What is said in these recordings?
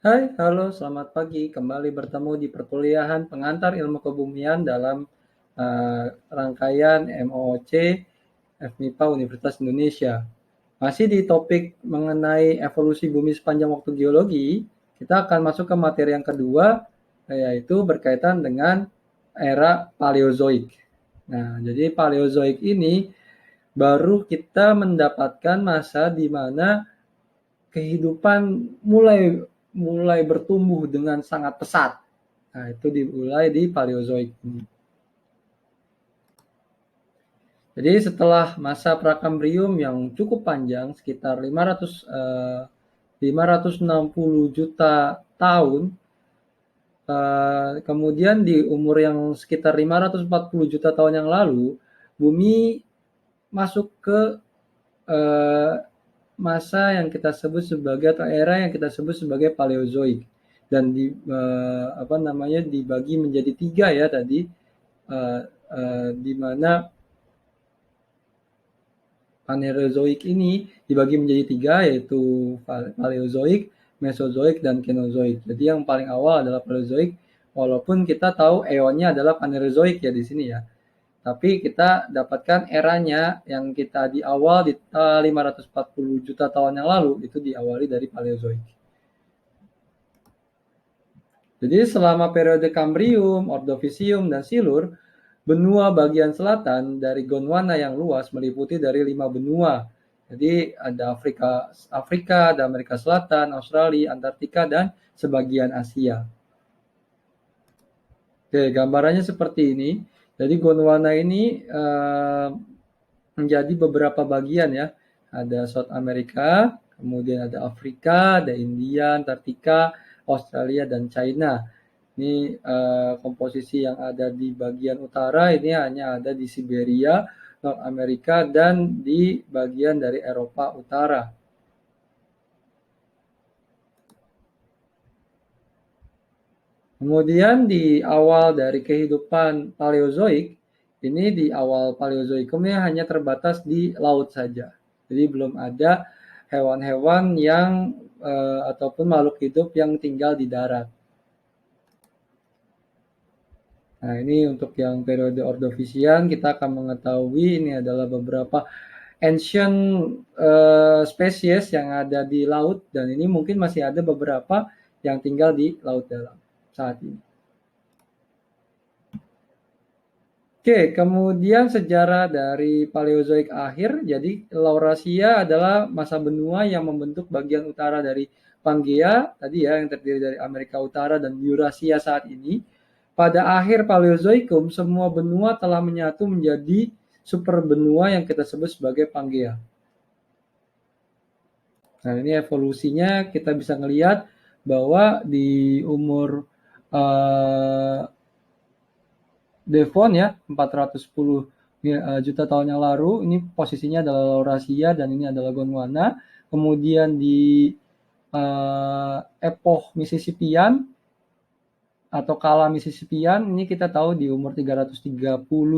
Hai, halo, selamat pagi. Kembali bertemu di perkuliahan pengantar ilmu kebumian dalam rangkaian MOOC FMIPA Universitas Indonesia. Masih di topik mengenai evolusi bumi sepanjang waktu geologi, kita akan masuk ke materi yang kedua, yaitu berkaitan dengan era Paleozoik. Nah, jadi Paleozoik ini baru kita mendapatkan masa di mana kehidupan mulai bertumbuh dengan sangat pesat. Nah, itu dimulai di Paleozoik ini. Jadi setelah masa Prakambrium yang cukup panjang, sekitar 560 juta tahun, kemudian di umur yang sekitar 540 juta tahun yang lalu, bumi masuk ke eh, masa yang kita sebut sebagai atau era yang kita sebut sebagai Paleozoik, dan dibagi menjadi tiga ya tadi, di mana Phanerozoik ini dibagi menjadi tiga, yaitu Paleozoik, Mesozoik, dan Kenozoik. Jadi yang paling awal adalah Paleozoik, walaupun kita tahu eonnya adalah Phanerozoik ya di sini ya. Tapi kita dapatkan eranya yang kita di awal di 540 juta tahun yang lalu itu diawali dari Paleozoik. Jadi selama periode Kambrium, Ordovisium, dan Silur, benua bagian selatan dari Gondwana yang luas meliputi dari 5 benua. Jadi ada Afrika, ada Amerika Selatan, Australia, Antartika, dan sebagian Asia. Oke, gambarannya seperti ini. Jadi Gondwana ini menjadi beberapa bagian ya. Ada South America, kemudian ada Afrika, ada India, Antartika, Australia, dan China. Ini komposisi yang ada di bagian utara ini hanya ada di Siberia, North Amerika, dan di bagian dari Eropa Utara. Kemudian di awal dari kehidupan Paleozoik, ini di awal Paleozoikum ini hanya terbatas di laut saja. Jadi belum ada hewan-hewan yang ataupun makhluk hidup yang tinggal di darat. Nah, ini untuk yang periode Ordovisian kita akan mengetahui ini adalah beberapa ancient spesies yang ada di laut, dan ini mungkin masih ada beberapa yang tinggal di laut dalam saat ini. Oke, kemudian sejarah dari Paleozoik akhir. Jadi Laurasia adalah masa benua yang membentuk bagian utara dari Pangea tadi ya, yang terdiri dari Amerika Utara dan Eurasia saat ini. Pada akhir Paleozoikum, semua benua telah menyatu menjadi super benua yang kita sebut sebagai Pangea. Nah, ini evolusinya kita bisa ngelihat bahwa di umur Devon ya 410 juta tahun yang lalu, ini posisinya adalah Laurasia dan ini adalah Gondwana. Kemudian di epoch Mississippian atau kala Mississippian, ini kita tahu di umur 330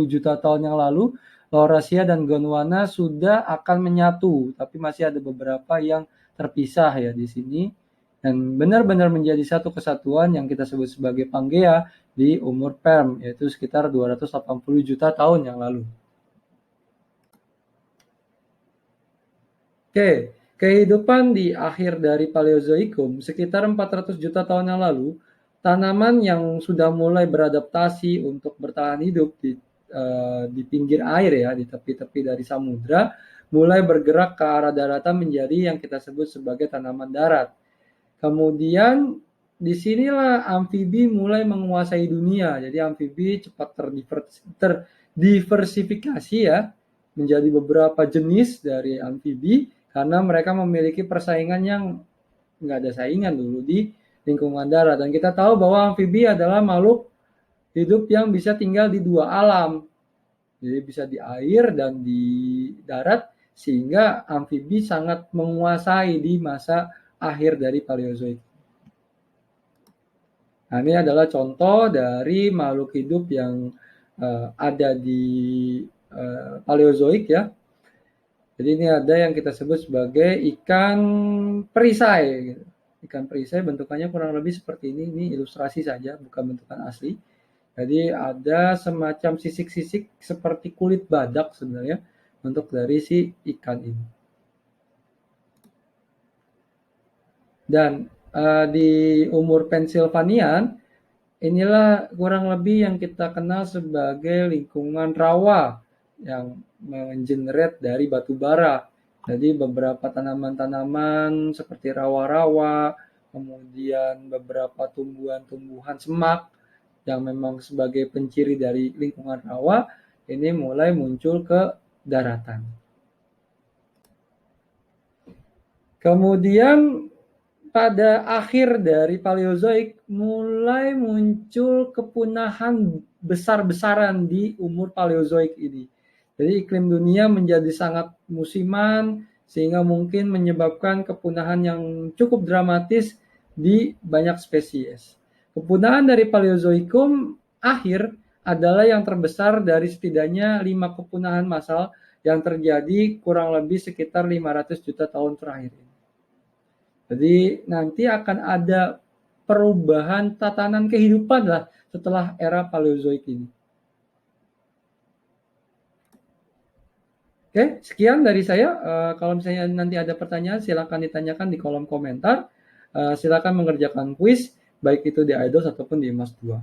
juta tahun yang lalu, Laurasia dan Gondwana sudah akan menyatu, tapi masih ada beberapa yang terpisah ya di sini, dan benar-benar menjadi satu kesatuan yang kita sebut sebagai Pangea di umur Perm, yaitu sekitar 280 juta tahun yang lalu. Oke, kehidupan di akhir dari Paleozoikum sekitar 400 juta tahun yang lalu, tanaman yang sudah mulai beradaptasi untuk bertahan hidup di pinggir air ya, di tepi-tepi dari samudra, mulai bergerak ke arah daratan menjadi yang kita sebut sebagai tanaman darat. Kemudian disinilah amfibi mulai menguasai dunia. Jadi amfibi cepat terdiversifikasi ya menjadi beberapa jenis dari amfibi karena mereka memiliki persaingan yang nggak ada saingan dulu di lingkungan darat. Dan kita tahu bahwa amfibi adalah makhluk hidup yang bisa tinggal di dua alam. Jadi bisa di air dan di darat, sehingga amfibi sangat menguasai di masa akhir dari Paleozoik. Nah, ini adalah contoh dari makhluk hidup yang ada di Paleozoik ya. Jadi ini ada yang kita sebut sebagai ikan perisai. Ikan perisai bentukannya kurang lebih seperti ini ilustrasi saja, bukan bentukan asli. Jadi ada semacam sisik-sisik seperti kulit badak sebenarnya untuk dari si ikan ini. Dan di umur Pennsylvania, inilah kurang lebih yang kita kenal sebagai lingkungan rawa yang mengenerate dari batu bara. Jadi beberapa tanaman-tanaman seperti rawa-rawa, kemudian beberapa tumbuhan-tumbuhan semak yang memang sebagai penciri dari lingkungan rawa, ini mulai muncul ke daratan. Kemudian pada akhir dari Paleozoik mulai muncul kepunahan besar-besaran di umur Paleozoik ini. Jadi iklim dunia menjadi sangat musiman sehingga mungkin menyebabkan kepunahan yang cukup dramatis di banyak spesies. Kepunahan dari Paleozoikum akhir adalah yang terbesar dari setidaknya 5 kepunahan massal yang terjadi kurang lebih sekitar 500 juta tahun terakhir ini. Jadi nanti akan ada perubahan tatanan kehidupan lah setelah era Paleozoik ini. Oke, sekian dari saya. Kalau misalnya nanti ada pertanyaan, silakan ditanyakan di kolom komentar. Silakan mengerjakan kuis, baik itu di IDOS ataupun di Mas 2.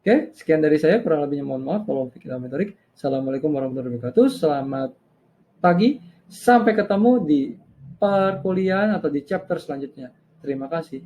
Oke, sekian dari saya. Kurang lebihnya mohon maaf. Kalau kita metorik. Assalamualaikum warahmatullahi wabarakatuh. Selamat pagi. Sampai ketemu di perkuliahan atau di chapter selanjutnya. Terima kasih.